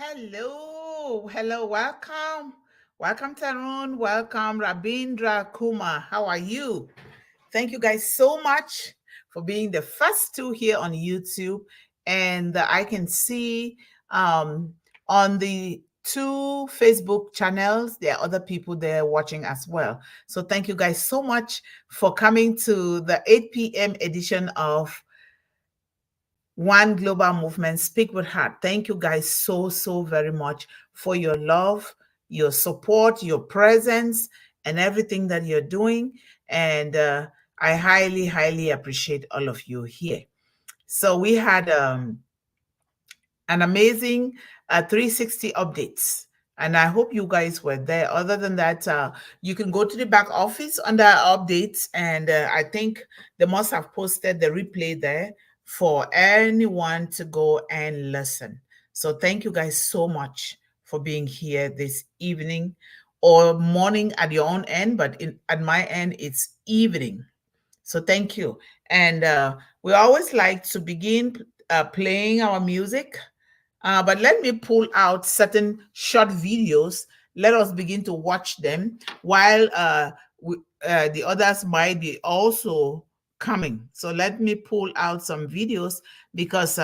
Hello, welcome Tarun, welcome Rabindra Kumar. How are you? Thank you guys so much for being the first two here on YouTube, and I can see um, on the two Facebook channels there are other people there watching as well. So thank you guys so much for coming to the 8 p.m. edition of One Global Movement, Speak with Heart. Thank you guys so very much for your love, your support, your presence, and everything that you're doing. And I highly appreciate all of you here. So we had an amazing 360 updates. And I hope you guys were there. Other than that, you can go to the back office under updates. And I think they must have posted the replay there for anyone to go and listen. So thank you guys so much for being here this evening or morning at your own end. But at my end, it's evening. So thank you. And we always like to begin playing our music. But let me pull out certain short videos. Let us begin to watch them while the others might be also coming. So let me pull out some videos because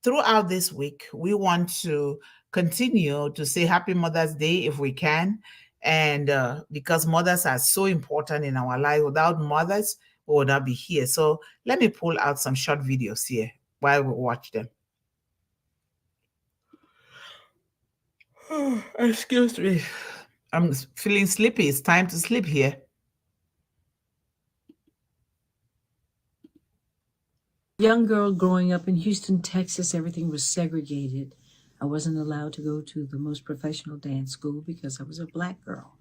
throughout this week, we want to continue to say Happy Mother's Day if we can. And because mothers are so important in our life, without mothers, we would not be here. So let me pull out some short videos here while we watch them. Oh, excuse me. I'm feeling sleepy. It's time to sleep here. Young girl growing up in Houston, Texas, everything was segregated. I wasn't allowed to go to the most professional dance school because I was a black girl.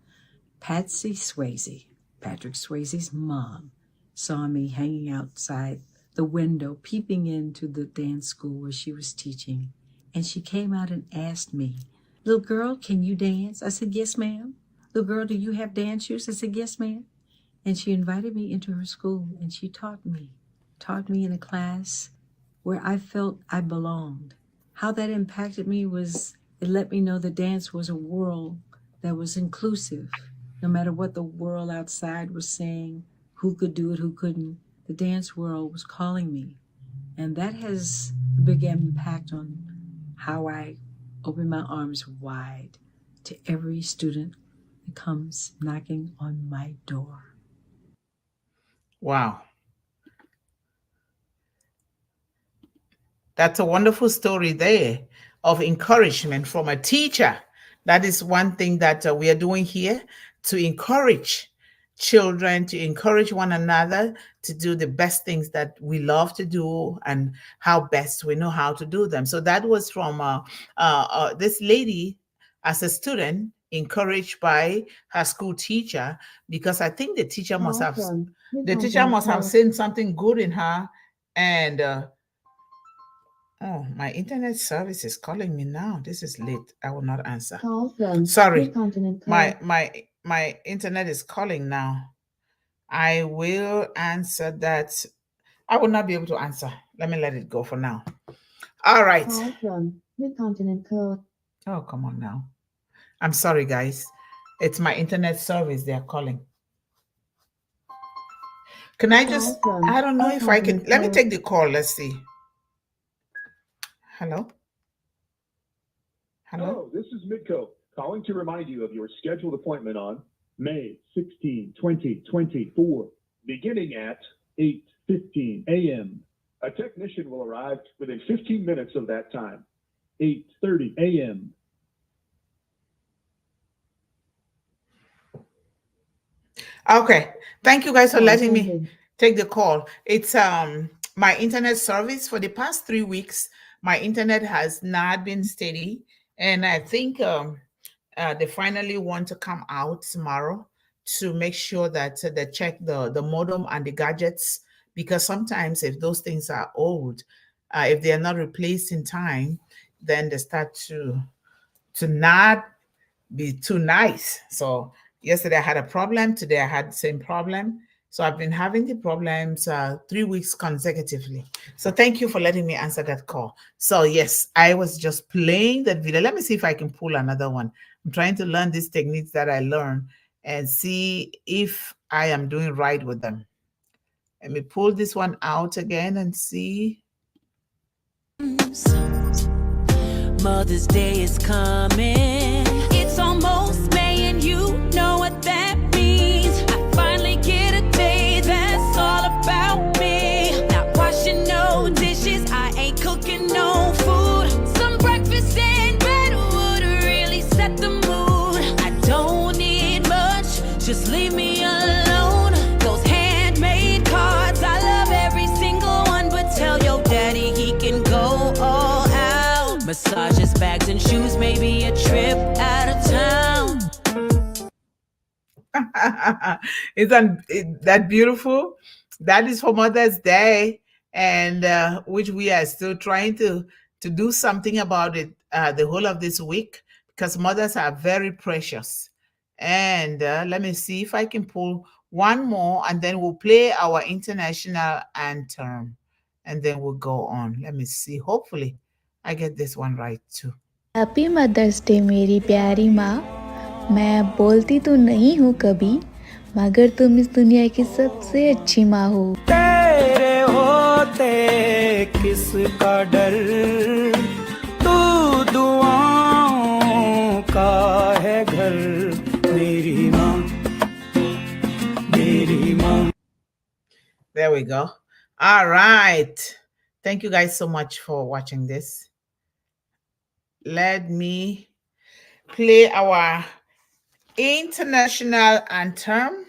Patsy Swayze, Patrick Swayze's mom, saw me hanging outside the window, peeping into the dance school where she was teaching. And she came out and asked me, "Little girl, can you dance?" I said, "Yes, ma'am." "Little girl, do you have dance shoes?" I said, "Yes, ma'am." And she invited me into her school and she taught me in a class where I felt I belonged. How that impacted me was it let me know that dance was a world that was inclusive. No matter what the world outside was saying, who could do it, who couldn't, the dance world was calling me. And that has a big impact on how I open my arms wide to every student that comes knocking on my door. Wow. That's a wonderful story there of encouragement from a teacher. That is one thing that we are doing here to encourage children, to encourage one another to do the best things that we love to do and how best we know how to do them. So that was from this lady as a student, encouraged by her school teacher, because I think the teacher must have seen something good in her. And oh, my internet service is calling me now. This is late. I will not answer. Sorry. My internet is calling now. I will answer that. I will not be able to answer. Let me let it go for now. All right. Oh, come on now. I'm sorry, guys. It's my internet service they're calling. Can I just, I don't know if I can, let me take the call. Let's see. Hello? Hello, this is Midco, calling to remind you of your scheduled appointment on May 16, 2024, beginning at 8:15 a.m. A technician will arrive within 15 minutes of that time, 8:30 a.m. Okay. Thank you guys for letting me take the call. It's my internet service for the past 3 weeks. My internet has not been steady, and I think they finally want to come out tomorrow to make sure that they check the modem and the gadgets, because sometimes if those things are old, if they are not replaced in time, then they start to not be too nice. So yesterday I had a problem. Today I had the same problem. So I've been having the problems 3 weeks consecutively. So thank you for letting me answer that call. So yes, I was just playing that video. Let me see if I can pull another one. I'm trying to learn these techniques that I learned and see if I am doing right with them. Let me pull this one out again and see. Mother's Day is coming. It's almost May and you know what that means. I finally get a day that's all about me. Not washing no dishes, I ain't cooking no food. Some breakfast and bed would really set the mood. I don't need much, just leave me alone. Those handmade cards, I love every single one, but tell your daddy he can go all out. Massages, bags, and shoes, maybe a trip out of town. That beautiful? That is for Mother's Day, and which we are still trying to do something about it the whole of this week because mothers are very precious. And let me see if I can pull one more, and then we'll play our international anthem, and then we'll go on. Let me see. Hopefully, I get this one right too. Happy mother's day मेरी प्यारी माँ। मैं बोलती तो नहीं हूँ कभी, मगर तुम इस दुनिया की सबसे अच्छी माँ हो। तेरे होते किसका डर, तू दुआओं का है घर, मेरी माँ, मेरी माँ। There we go. All right. Thank you guys so much for watching this. Let me play our international anthem.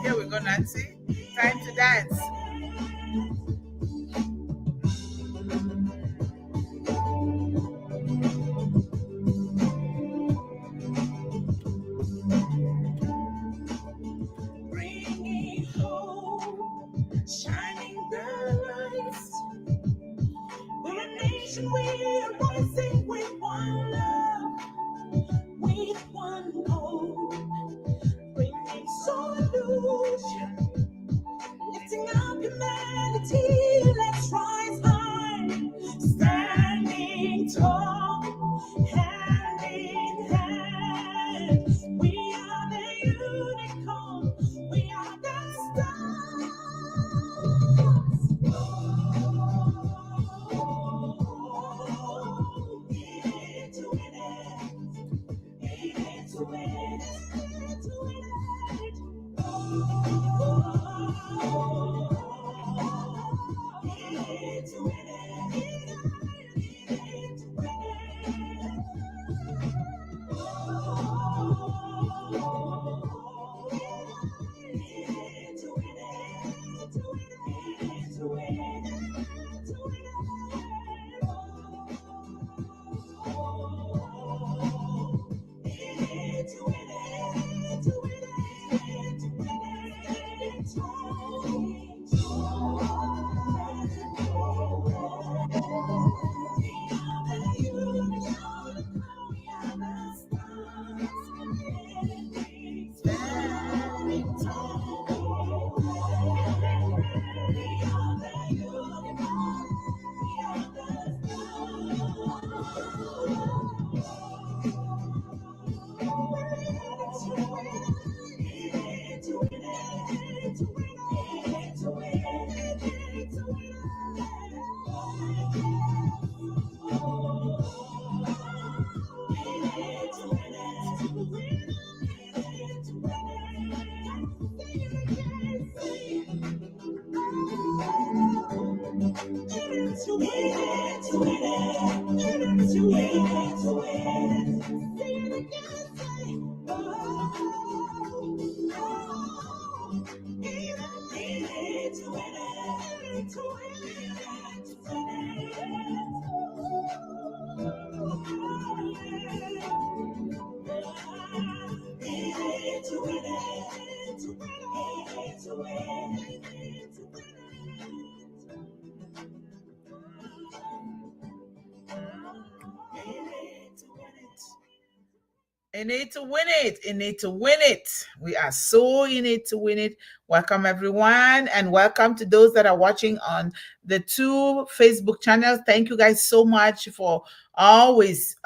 Here we go, Nancy. Time to dance. Bringing hope, shining the lights. We're a nation, we're rising with one love, with one hope, bringing solution, lifting up humanity. Let's rise high, standing tall, hand in hand. We are the unicorn, we are the stars. In it to win it. In it to win it. We are so in it to win it. Welcome, everyone, and welcome to those that are watching on the two Facebook channels. Thank you guys so much for always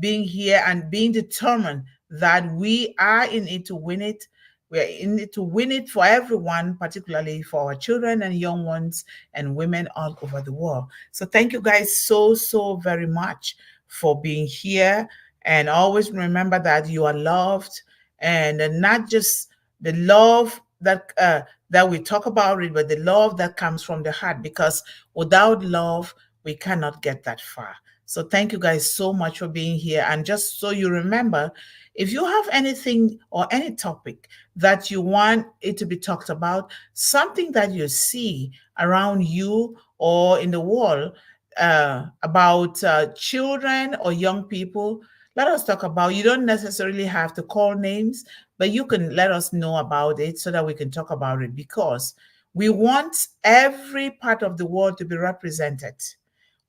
being here and being determined that we are in it to win it. We're in it to win it for everyone, particularly for our children and young ones and women all over the world. So thank you guys so very much for being here. And always remember that you are loved, and not just the love that we talk about it, but the love that comes from the heart. Because without love, we cannot get that far. So thank you guys so much for being here. And just so you remember, if you have anything or any topic that you want it to be talked about, something that you see around you or in the world about children or young people, let us talk about. You don't necessarily have to call names, but you can let us know about it so that we can talk about it, because we want every part of the world to be represented.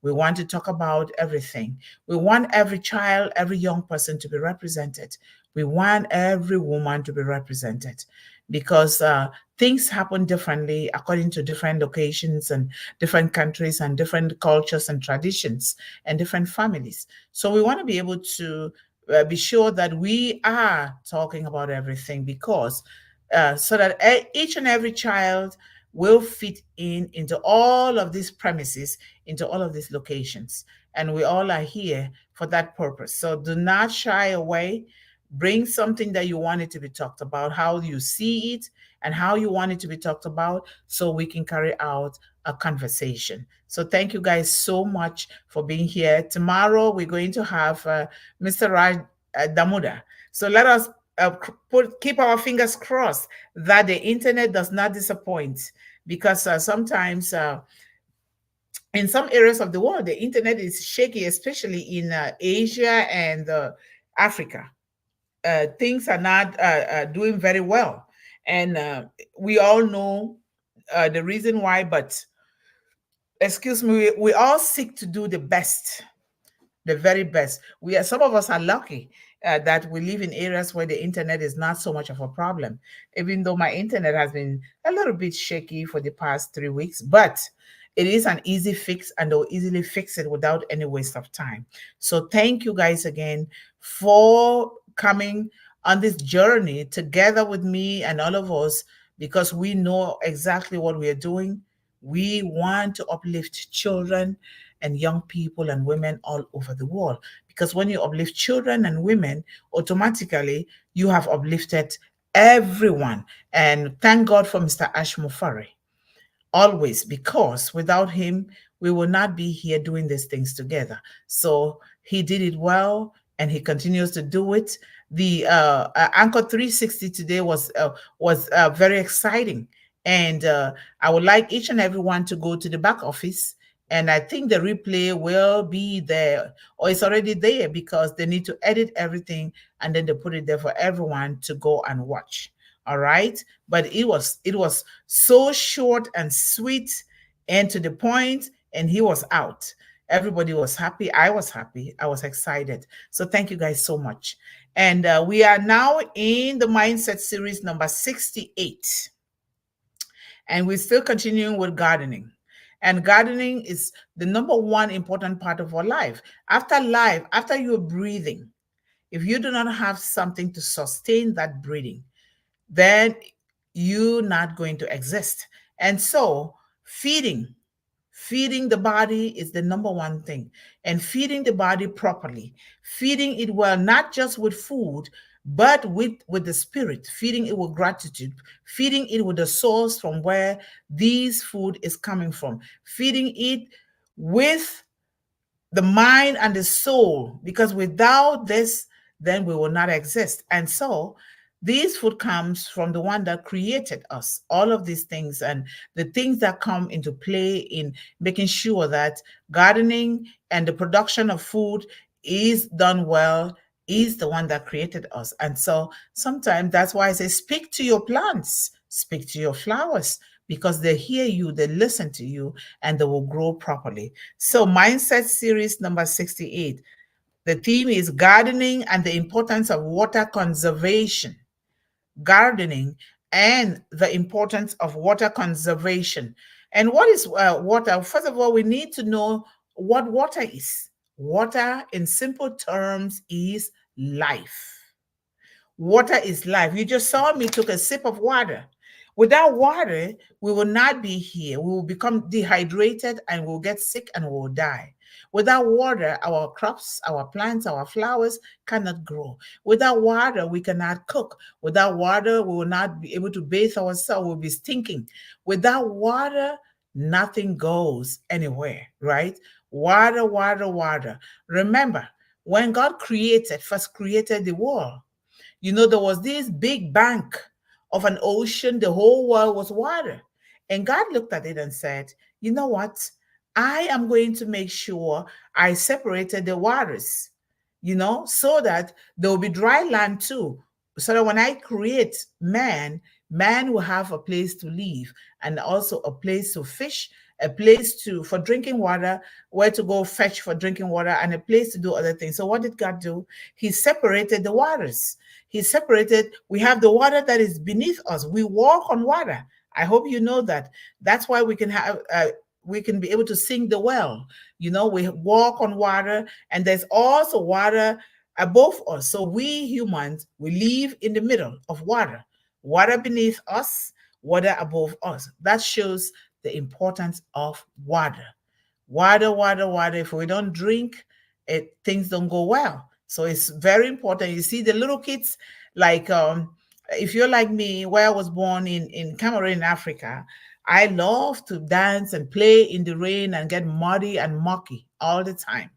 We want to talk about everything. We want every child, every young person to be represented. We want every woman to be represented, because things happen differently according to different locations and different countries and different cultures and traditions and different families. So we want to be able to be sure that we are talking about everything, because so that each and every child will fit in into all of these premises, into all of these locations. And we all are here for that purpose. So do not shy away. Bring something that you want it to be talked about, how you see it and how you want it to be talked about, so we can carry out a conversation. So thank you guys so much for being here. Tomorrow we're going to have Mr. Raj Damuda. So let us keep our fingers crossed that the internet does not disappoint, because sometimes in some areas of the world the internet is shaky, especially in Asia and Africa. Things are not doing very well, and we all know the reason why. But excuse me, we all seek to do the best, the very best. We are, some of us are lucky that we live in areas where the internet is not so much of a problem, even though my internet has been a little bit shaky for the past 3 weeks. But it is an easy fix, and they'll easily fix it without any waste of time. So thank you guys again for coming on this journey together with me and all of us, because we know exactly what we are doing. We want to uplift children and young people and women all over the world. Because when you uplift children and women, automatically you have uplifted everyone. And thank God for Mr. Ash Mufari, always, because without him, we will not be here doing these things together. So he did it well, and he continues to do it. The Anchor 360 today was very exciting, and I would like each and everyone to go to the back office. And I think the replay will be there, or it's already there, because they need to edit everything and then they put it there for everyone to go and watch. All right, but it was so short and sweet and to the point, and he was out. Everybody was happy. I was happy. I was excited. So thank you guys so much. And we are now in the mindset series number 68, and we're still continuing with gardening. And gardening is the number one important part of our life. After you're breathing, if you do not have something to sustain that breathing, then you're not going to exist. And so feeding the body is the number one thing. And feeding the body properly, feeding it well, not just with food, but with the spirit, feeding it with gratitude, feeding it with the source from where this food is coming from, feeding it with the mind and the soul, because without this, then we will not exist. And so this food comes from the one that created us, all of these things, and the things that come into play in making sure that gardening and the production of food is done well is the one that created us. And so sometimes that's why I say, speak to your plants, speak to your flowers, because they hear you, they listen to you, and they will grow properly. So, Mindset Series number 68. The theme is gardening and the importance of water conservation. Gardening and the importance of water conservation. And what is water? First of all, we need to know what water is. Water, in simple terms, is life. Water is life. You just saw me took a sip of water. Without water, we will not be here. We will become dehydrated and we'll get sick and we'll die. Without water, our crops, our plants, our flowers cannot grow. Without water, we cannot cook. Without water, we will not be able to bathe ourselves. We'll be stinking. Without water, nothing goes anywhere, right? Water, water, water. Remember, when God first created the world, there was this big bank of an ocean, the whole world was water. And God looked at it and said, you know what? I am going to make sure I separated the waters, so that there will be dry land too. So that when I create man, man will have a place to live and also a place to fish, a place for drinking water, where to go fetch for drinking water, and a place to do other things. So what did God do? He separated the waters. We have the water that is beneath us. We walk on water. I hope you know that. That's why we can be able to sing the well. We walk on water, and there's also water above us. So we humans, we live in the middle of water. Water beneath us, water above us. That shows the importance of water. Water, water, water. If we don't drink it, things don't go well. So it's very important. You see the little kids, like if you're like me, where I was born in Cameroon, Africa, I love to dance and play in the rain and get muddy and mucky all the time.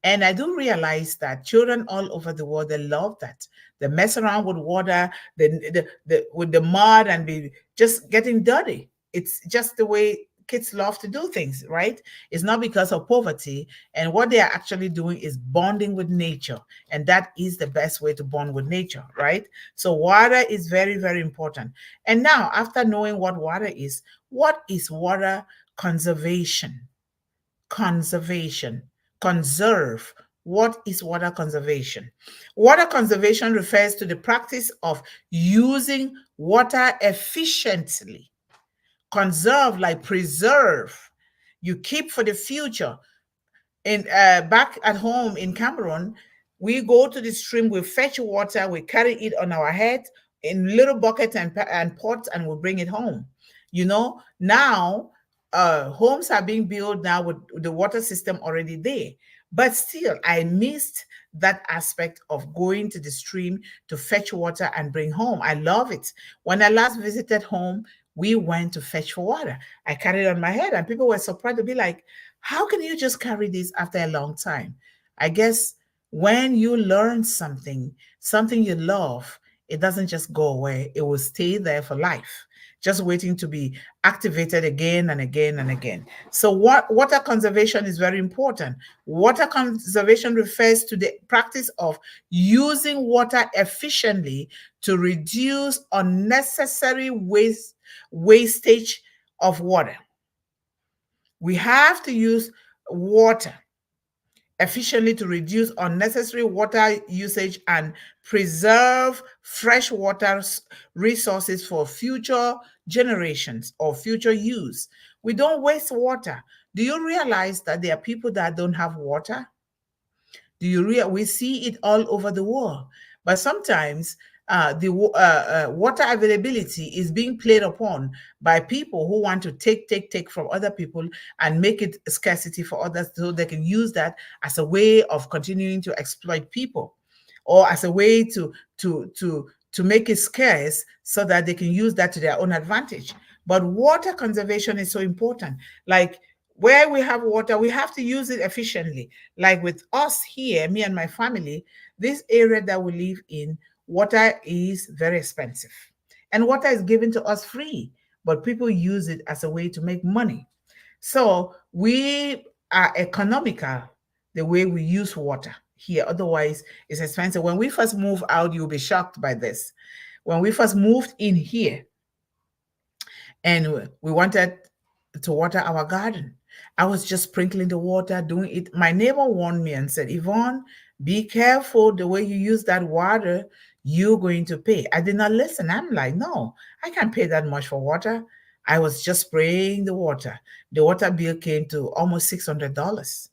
And I do realize that children all over the world, they love that. They mess around with water, with the mud, and be just getting dirty. It's just the way kids love to do things, right? It's not because of poverty. And what they are actually doing is bonding with nature. And that is the best way to bond with nature, right? So water is very, very important. And now, after knowing what is water conservation? Conservation. Conserve. What is water conservation? Water conservation refers to the practice of using water efficiently. Conserve, like preserve. You keep for the future. In back at home in Cameroon, we go to the stream, we fetch water, we carry it on our head in little buckets and pots, and we bring it home. Now homes are being built now with the water system already there. But still, I missed that aspect of going to the stream to fetch water and bring home. I love it. When I last visited home, we went to fetch for water. I carried it on my head, and people were surprised to be like, how can you just carry this after a long time? I guess when you learn something you love, it doesn't just go away. It will stay there for life, just waiting to be activated again and again and again. So water conservation is very important. Water conservation refers to the practice of using water efficiently to reduce unnecessary wastage of water. We have to use water efficiently to reduce unnecessary water usage and preserve fresh water resources for future generations or future use. We don't waste water. Do you realize that there are people that don't have water? We see it all over the world, but sometimes the water availability is being played upon by people who want to take from other people and make it scarcity for others, so they can use that as a way of continuing to exploit people, or as a way to make it scarce so that they can use that to their own advantage. But water conservation is so important. Like where we have water, we have to use it efficiently. Like with us here, me and my family, this area that we live in, water is very expensive. And water is given to us free, but people use it as a way to make money. So we are economical the way we use water here. Otherwise, it's expensive. When we first moved out, you'll be shocked by this. When we first moved in here, and we wanted to water our garden. I was just sprinkling the water, doing it. My neighbor warned me and said, Yvonne, be careful the way you use that water, you're going to pay. I did not listen. I'm like, no, I can't pay that much for water. I was just spraying the water. The water bill came to almost $600.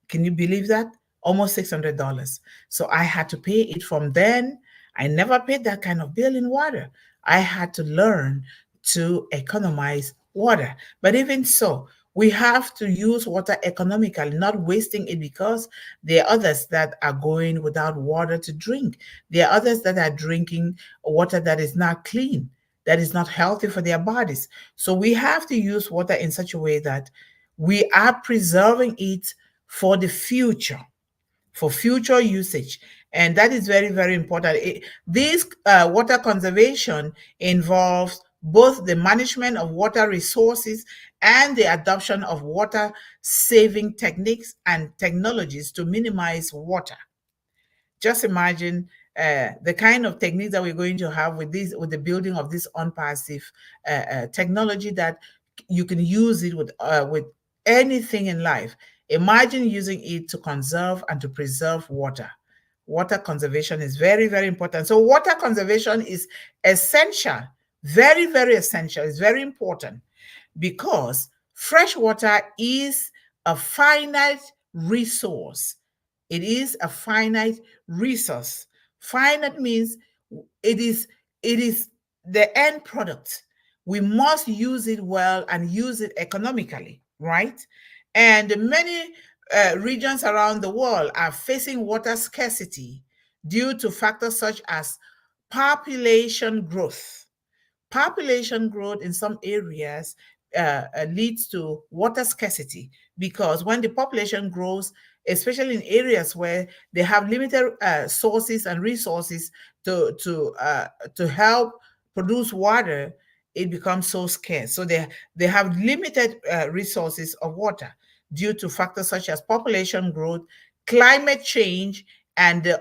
Can you believe that? Almost $600. So I had to pay it from then. I never paid that kind of bill in water. I had to learn to economize water. But even so, we have to use water economically, not wasting it, because there are others that are going without water to drink. There are others that are drinking water that is not clean, that is not healthy for their bodies. So we have to use water in such a way that we are preserving it for the future, for future usage. And that is very, very important. This water conservation involves both the management of water resources and the adoption of water saving techniques and technologies to minimize water. Just imagine the kind of techniques that we're going to have with this, with the building of this unpassive technology, that you can use it with anything in life. Imagine using it to conserve and to preserve water. Water conservation is very, very important. So water conservation is essential, very, very essential. It's very important, because fresh water is a finite resource. It is a finite resource. Finite means it is the end product. We must use it well and use it economically, right? And many regions around the world are facing water scarcity due to factors such as population growth. Population growth in some areas leads to water scarcity, because when the population grows, especially in areas where they have limited sources and resources to help produce water, it becomes so scarce. So they have limited resources of water due to factors such as population growth, climate change, and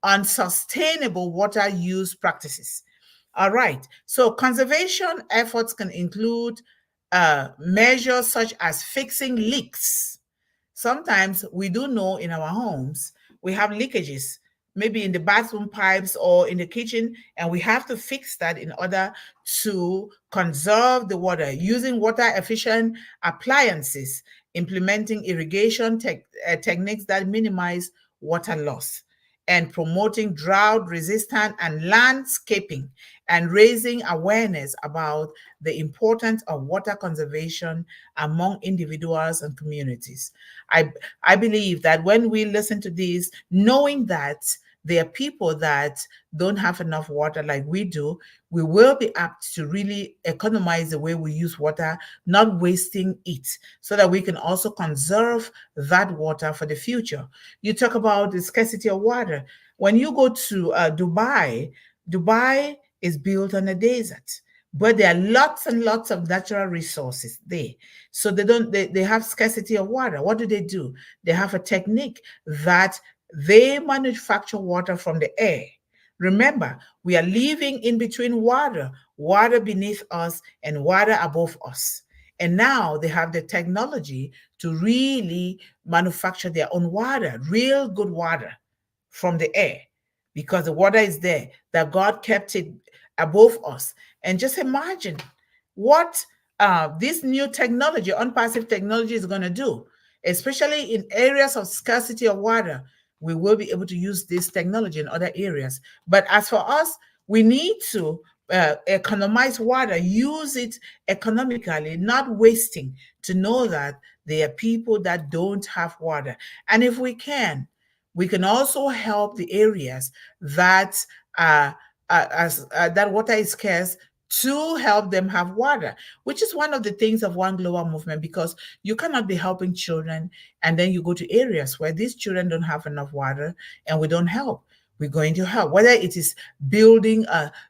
unsustainable water use practices. All right. So conservation efforts can include measures such as fixing leaks. Sometimes we do know in our homes we have leakages, maybe in the bathroom pipes or in the kitchen, and we have to fix that in order to conserve the water, using water efficient appliances, implementing irrigation techniques that minimize water loss, and promoting drought resistant and landscaping, and raising awareness about the importance of water conservation among individuals and communities. I, I believe that when we listen to this, knowing that there are people that don't have enough water like we do, we will be apt to really economize the way we use water, not wasting it, so that we can also conserve that water for the future. You talk about the scarcity of water. When you go to Dubai, Dubai is built on a desert, but there are lots and lots of natural resources there. So they have scarcity of water. What do? They have a technique that they manufacture water from the air. Remember, we are living in between water, water beneath us and water above us. And now they have the technology to really manufacture their own water, real good water from the air, because the water is there, that God kept it above us. And just imagine what this new technology, unpassive technology, is going to do, especially in areas of scarcity of water. We will be able to use this technology in other areas. But as for us, we need to economize water, use it economically, not wasting, to know that there are people that don't have water. And if we can also help the areas that that water is scarce, to help them have water, which is one of the things of One Global Movement, because you cannot be helping children and then you go to areas where these children don't have enough water and we don't help. We're going to help, whether it is building,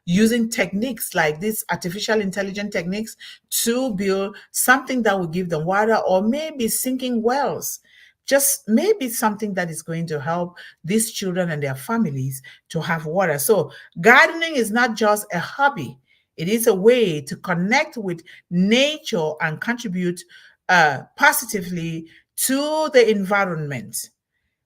using techniques like these artificial intelligence techniques to build something that will give them water, or maybe sinking wells, just maybe something that is going to help these children and their families to have water. So gardening is not just a hobby. It is a way to connect with nature and contribute positively to the environment.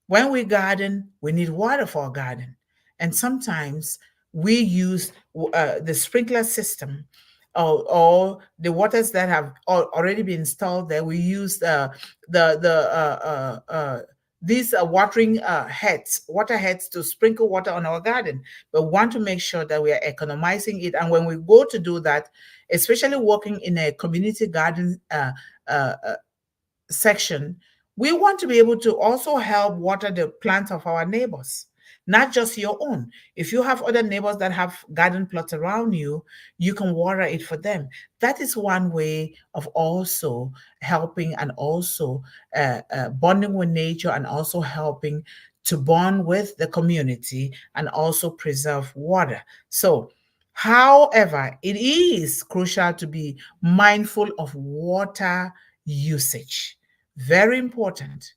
When we garden, we need water for our garden. And sometimes we use the sprinkler system, or the waters that have already been installed there. We use these watering heads, water heads, to sprinkle water on our garden. But we want to make sure that we are economizing it. And when we go to do that, especially working in a community garden uh, uh, section, we want to be able to also help water the plants of our neighbors, not just your own. If you have other neighbors that have garden plots around you, you can water it for them. That is one way of also helping, and also bonding with nature, and also helping to bond with the community and also preserve water. So, however, it is crucial to be mindful of water usage. Very important.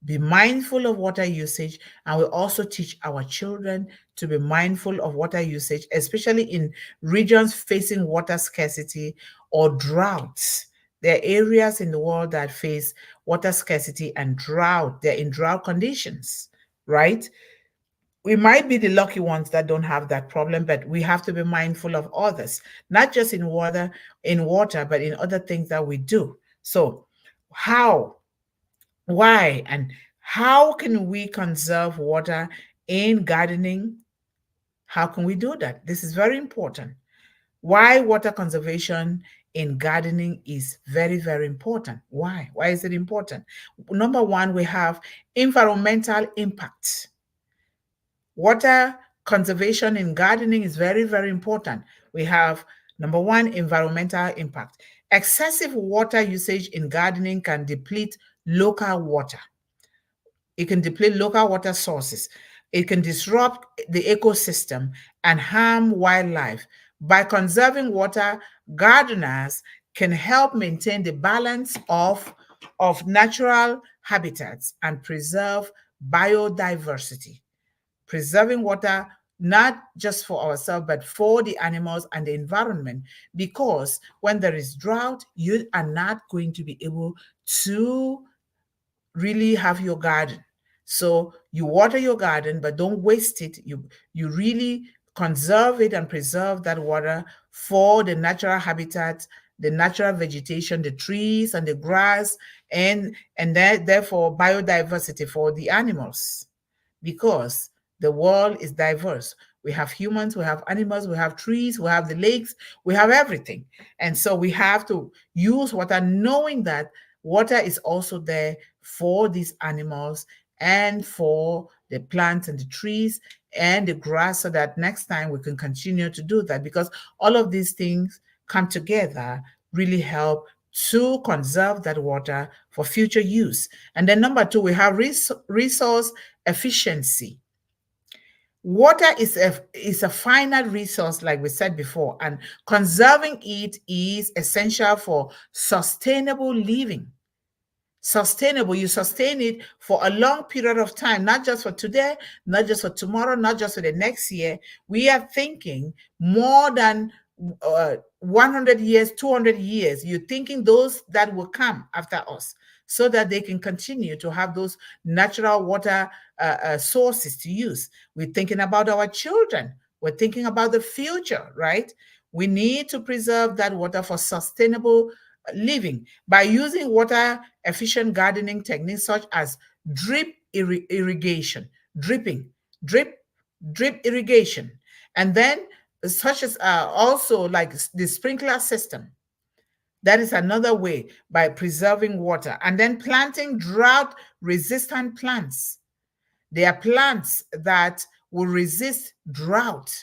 Be mindful of water usage, and we also teach our children to be mindful of water usage, especially in regions facing water scarcity or droughts. There are areas in the world that face water scarcity and drought. They're in drought conditions, right? We might be the lucky ones that don't have that problem, but we have to be mindful of others, not just in water, but in other things that we do. So, how, why, and how can we conserve water in gardening? How can we do that? This is very important. Why water conservation in gardening is very, very important. Why? Why is it important? Number one, we have environmental impact. Water conservation in gardening is very, very important. We have number one, environmental impact. Excessive water usage in gardening can deplete local water. It can deplete local water sources. It can disrupt the ecosystem and harm wildlife. By conserving water, gardeners can help maintain the balance of natural habitats and preserve biodiversity. Preserving water not just for ourselves, but for the animals and the environment. Because when there is drought, you are not going to be able to really have your garden. So you water your garden, but don't waste it. You really conserve it and preserve that water for the natural habitat, the natural vegetation, the trees and the grass, and therefore biodiversity for the animals, because the world is diverse. We have humans, we have animals, we have trees, we have the lakes, we have everything. And so we have to use water, knowing that water is also there for these animals and for the plants and the trees and the grass, so that next time we can continue to do that, because all of these things come together, really help to conserve that water for future use. And then number two, we have resource efficiency. Water is a finite resource, like we said before, and conserving it is essential for sustainable living. Sustainable, you sustain it for a long period of time, not just for today, not just for tomorrow, not just for the next year. We are thinking more than 100 years, 200 years. You're thinking those that will come after us, so that they can continue to have those natural water sources to use. We're thinking about our children. We're thinking about the future, right? We need to preserve that water for sustainable living by using water efficient gardening techniques such as drip irrigation, dripping, drip irrigation, and then such as also like the sprinkler system. That is another way, by preserving water. And then planting drought resistant plants. They are plants that will resist drought.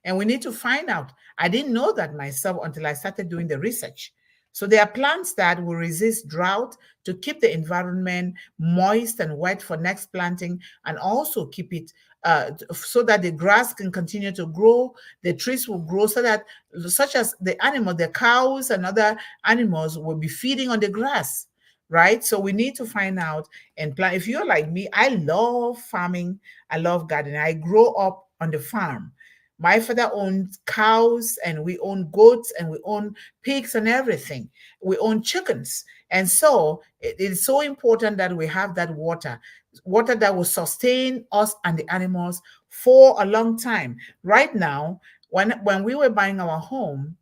And we need to find out. I didn't know that myself until I started doing the research. So there are plants that will resist drought to keep the environment moist and wet for next planting, and also keep it so that the grass can continue to grow, the trees will grow, so that such as the animal, the cows and other animals will be feeding on the grass, right? So we need to find out and plant. If you're like me, I love farming, I love gardening. I grew up on the farm. My father owned cows, and we own goats, and we own pigs and everything. We own chickens. And so it is so important that we have that water that will sustain us and the animals for a long time. Right now, when we were buying our home,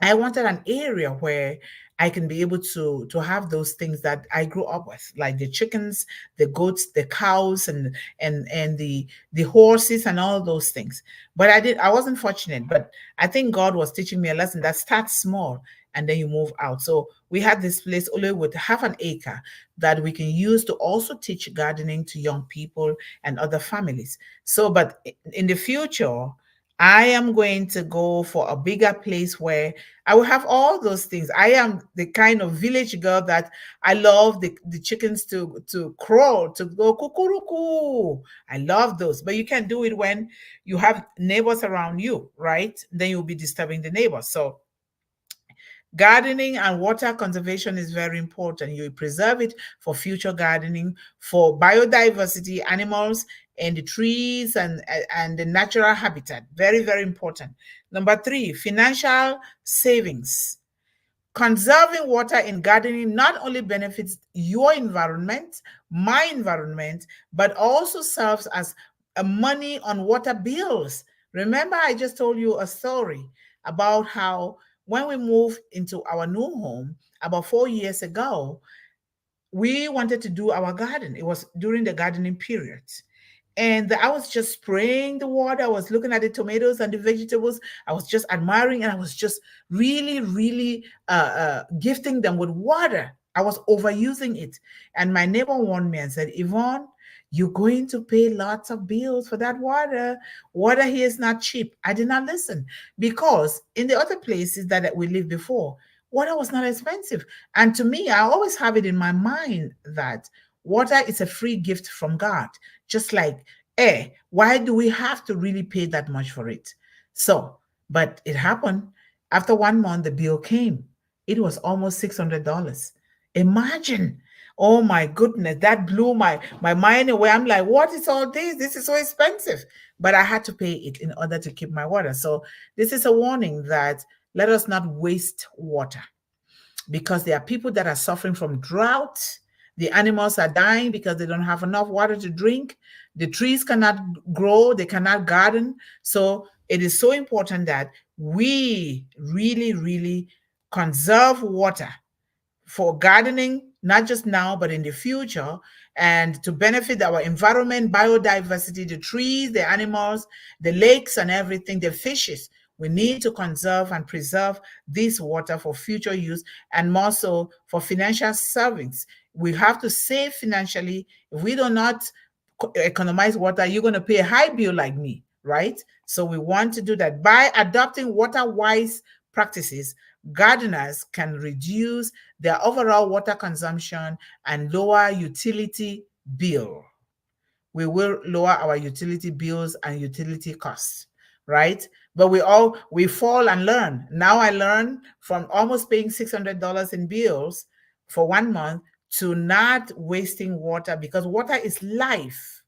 I wanted an area where I can be able to have those things that I grew up with, like the chickens, the goats, the cows, and the horses and all those things. But I wasn't fortunate. But I think God was teaching me a lesson that starts small and then you move out. So we had this place only with half an acre that we can use to also teach gardening to young people and other families. So, but in the future, I am going to go for a bigger place where I will have all those things. I am the kind of village girl that I love the chickens to crow, to go kukuruku. I love those. But you can do it when you have neighbors around you, right? Then you'll be disturbing the neighbors. So gardening and water conservation is very important. You preserve it for future gardening, for biodiversity, animals, and the trees and the natural habitat. Very, very important. Number three, financial savings. Conserving water in gardening not only benefits your environment, my environment, but also serves as a money on water bills. Remember, I just told you a story about how when we moved into our new home about 4 years ago, we wanted to do our garden. It was during the gardening period. And I was just spraying the water. I was looking at the tomatoes and the vegetables. I was just admiring, and I was just really, really gifting them with water. I was overusing it. And my neighbor warned me and said, Yvonne, you're going to pay lots of bills for that water. Water here is not cheap. I did not listen, because in the other places that we lived before, water was not expensive. And to me, I always have it in my mind that water is a free gift from God, just like air. Why do we have to really pay that much for it? So, but it happened. After 1 month, the bill came. It was almost $600. Imagine. Oh my goodness, that blew my mind away. I'm like, what is all this? This is so expensive. But I had to pay it in order to keep my water. So this is a warning that let us not waste water, because there are people that are suffering from drought. The animals are dying because they don't have enough water to drink. The trees cannot grow, they cannot garden. So it is so important that we really, really conserve water for gardening, not just now, but in the future, and to benefit our environment, biodiversity, the trees, the animals, the lakes, and everything, the fishes. We need to conserve and preserve this water for future use, and more so for financial savings. We have to save financially. If we do not economize water, you're going to pay a high bill like me, right? So we want to do that. By adopting water-wise practices, gardeners can reduce their overall water consumption and lower utility bill. We will lower our utility bills and utility costs, right? But we fall and learn. Now I learn from almost paying $600 in bills for 1 month to not wasting water, because water is life.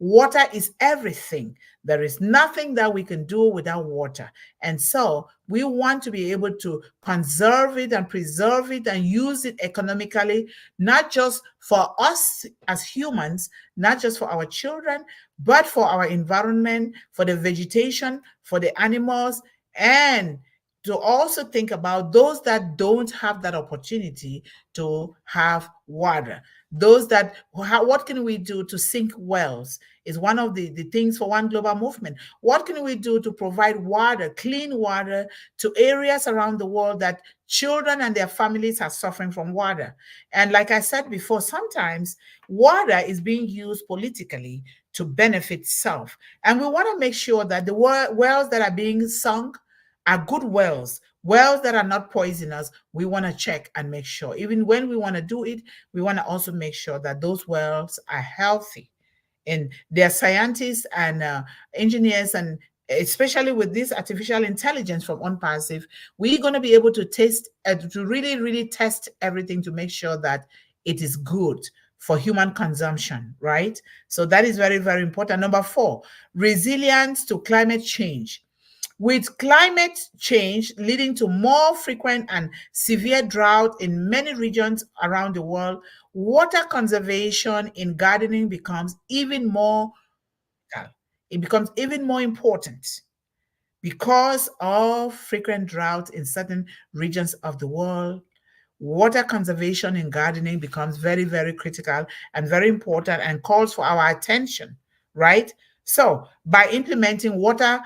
Water is everything. There is nothing that we can do without water. And so we want to be able to conserve it and preserve it and use it economically, not just for us as humans, not just for our children, but for our environment, for the vegetation, for the animals, and to also think about those that don't have that opportunity to have water. Those that, what can we do to sink wells is one of the things for One Global Movement. What can we do to provide water, clean water, to areas around the world that children and their families are suffering from water? And like I said before, sometimes water is being used politically to benefit self. And we want to make sure that the wells that are being sunk are good wells, wells that are not poisonous. We want to check and make sure. Even when we want to do it, we want to also make sure that those wells are healthy. And there are scientists and engineers, and especially with this artificial intelligence from OnPassive, we're going to be able to to really, really test everything to make sure that it is good for human consumption, right? So that is very, very important. Number 4, resilience to climate change. With climate change leading to more frequent and severe drought in many regions around the world, water conservation in gardening becomes even more it becomes even more important because of frequent drought in certain regions of the world. Water conservation in gardening becomes very, very critical and very important and calls for our attention, right? So, by implementing water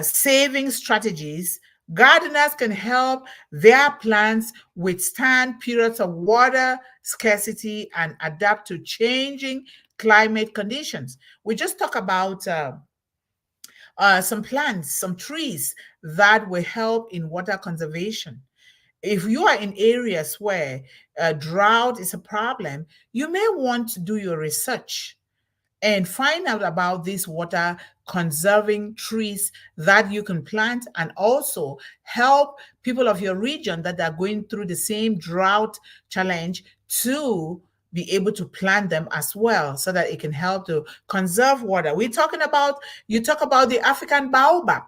saving strategies, gardeners can help their plants withstand periods of water scarcity and adapt to changing climate conditions. We just talk about some plants, some trees that will help in water conservation. If you are in areas where drought is a problem, you may want to do your research and find out about these water conserving trees that you can plant, and also help people of your region that are going through the same drought challenge to be able to plant them as well, so that it can help to conserve water. You talk about the African baobab.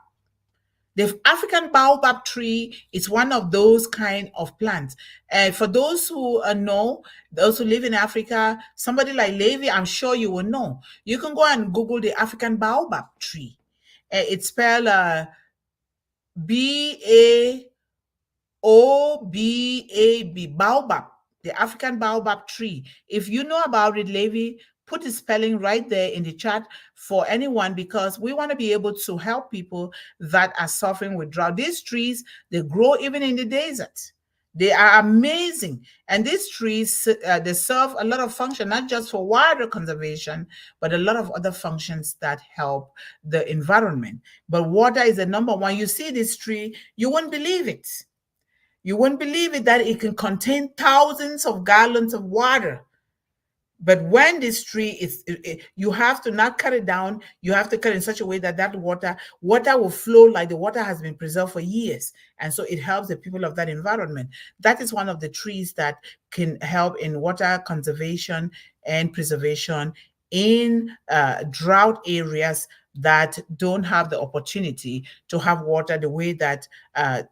The African baobab tree is one of those kind of plants. And for those who know, those who live in Africa, somebody like Levi, I'm sure you will know. You can go and Google the African baobab tree. It's spelled BAOBAB, baobab, the African baobab tree. If you know about it, Levi, put the spelling right there in the chat for anyone, because we want to be able to help people that are suffering with drought. These trees, they grow even in the desert. They are amazing. And these trees, they serve a lot of function, not just for water conservation, but a lot of other functions that help the environment. But water is the number one. You see this tree, you won't believe it. You won't believe it that it can contain thousands of gallons of water. But when this tree is, you have to not cut it down. You have to cut it in such a way that that water will flow like the water has been preserved for years. And so it helps the people of that environment. That is one of the trees that can help in water conservation and preservation in drought areas that don't have the opportunity to have water the way that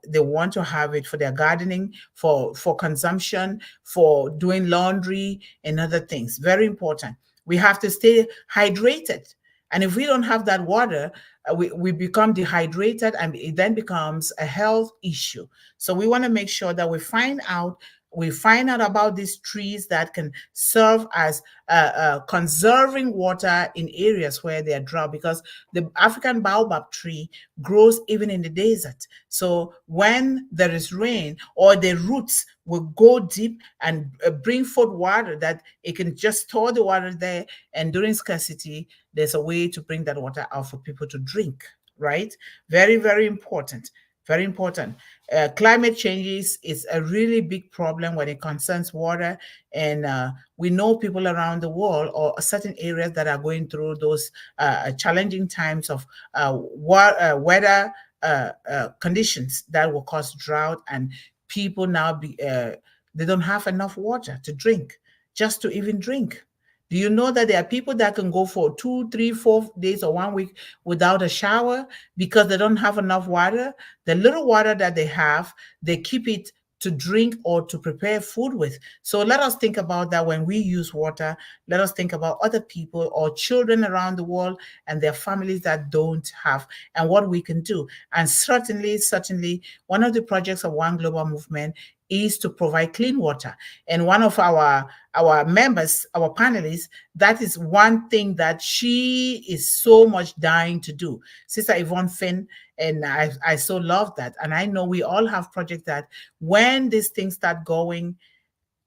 they want to have it for their gardening, for consumption, for doing laundry and other things. Very important. We have to stay hydrated. And if we don't have that water, we become dehydrated, and it then becomes a health issue. So we want to make sure that we find out about these trees that can serve as conserving water in areas where they are drought, because the African baobab tree grows even in the desert. So when there is rain, or the roots will go deep and bring forth water, that it can just store the water there, and during scarcity, there's a way to bring that water out for people to drink, right? Very, very important. Very important. Climate changes is a really big problem when it concerns water. And we know people around the world, or certain areas, that are going through those challenging times of weather conditions that will cause drought. And people now, they don't have enough water to drink, just to even drink. Do you know that there are people that can go for 2, 3, 4 days or 1 week without a shower because they don't have enough water? The little water that they have, they keep it to drink or to prepare food with. So let us think about that when we use water. Let us think about other people or children around the world and their families that don't have, and what we can do. And certainly, one of the projects of One Global Movement is to provide clean water. And one of our members, our panelists, that is one thing that she is so much dying to do. Sister Yvonne Finn, and I so love that. And I know we all have projects that when these things start going,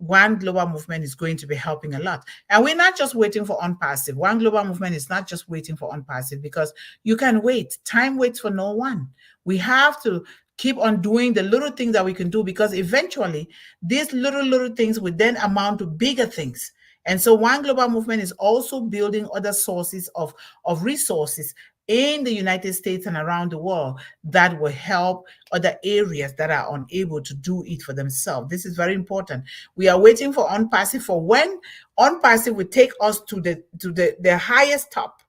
One Global Movement is going to be helping a lot. And we're not just waiting for unpassive. One Global Movement is not just waiting for unpassive, because you can wait. Time waits for no one. We have to keep on doing the little things that we can do, because eventually these little things will then amount to bigger things. And so One Global Movement is also building other sources of resources in the United States and around the world that will help other areas that are unable to do it for themselves. This is very important. We are waiting for unpassive, for when unpassive will take us to the highest top.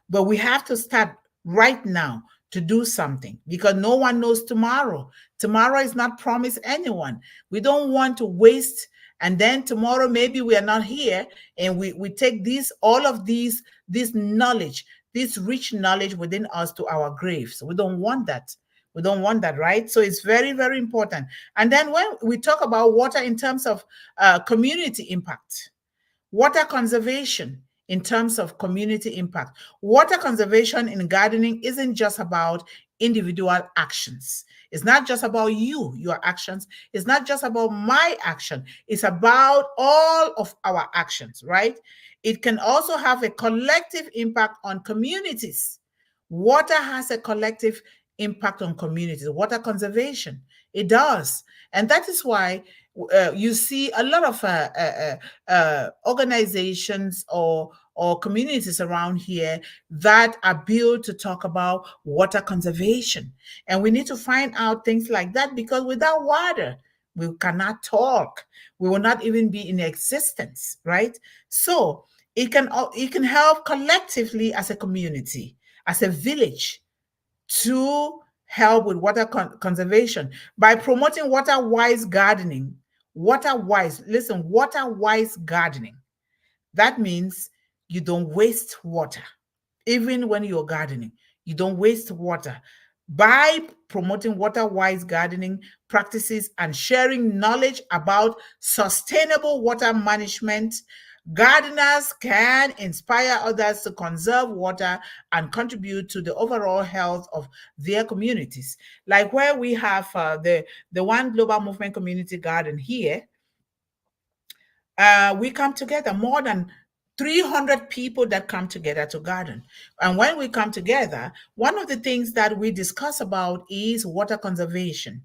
But we have to start right now to do something, because no one knows tomorrow. Tomorrow is not promised anyone. We don't want to waste, and then tomorrow maybe we are not here, and we take all of this knowledge, this rich knowledge within us, to our graves. We don't want that. We don't want that, right? So it's very, very important. And then when we talk about water in terms of community impact, water conservation in terms of community impact. Water conservation in gardening isn't just about individual actions. It's not just about your actions. It's not just about my action. It's about all of our actions, right? It can also have a collective impact on communities. Water has a collective impact on communities. Water conservation, it does. And that is why you see a lot of organizations or communities around here that are built to talk about water conservation. And we need to find out things like that, because without water, we cannot talk. We will not even be in existence, right? So it can help collectively as a community, as a village, to help with water conservation by promoting water wise gardening. Water wise gardening. That means you don't waste water. Even when you're gardening, you don't waste water. By promoting water wise gardening practices and sharing knowledge about sustainable water management, gardeners can inspire others to conserve water and contribute to the overall health of their communities. Like where we have the One Global Movement Community Garden here, we come together, more than 300 people that come together to garden. And when we come together, one of the things that we discuss about is water conservation.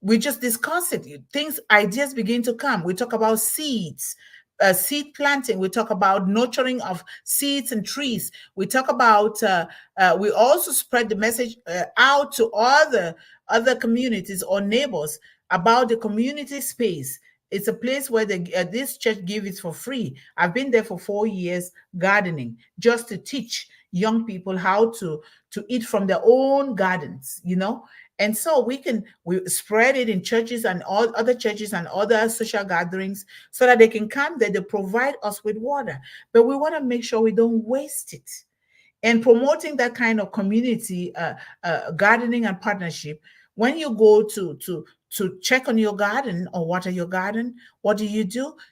We just discuss it. Ideas begin to come. We talk about seeds, seed planting. We talk about nurturing of seeds and trees. We talk about, we also spread the message out to other communities or neighbors about the community space. It's a place where this church gives it for free. I've been there for 4 years gardening, just to teach young people how to eat from their own gardens, And so we spread it in churches and all other churches and other social gatherings, so that they can come there. They provide us with water, but we want to make sure we don't waste it. And promoting that kind of community gardening and partnership. When you go to check on your garden or water your garden, what do?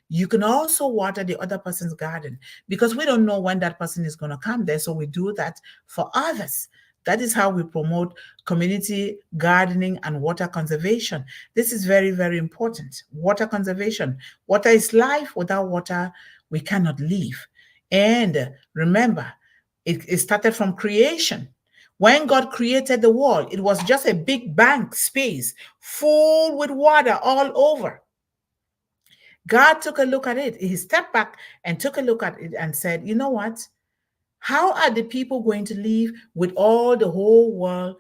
You can also water the other person's garden, because we don't know when that person is going to come there. So we do that for others. That is how we promote community gardening and water conservation. This is very, very important. Water conservation. Water is life. Without water, we cannot live. And remember, it started from creation. When God created the world, it was just a big blank space full with water all over. God took a look at it. He stepped back and took a look at it and said, you know what? How are the people going to live with all the whole world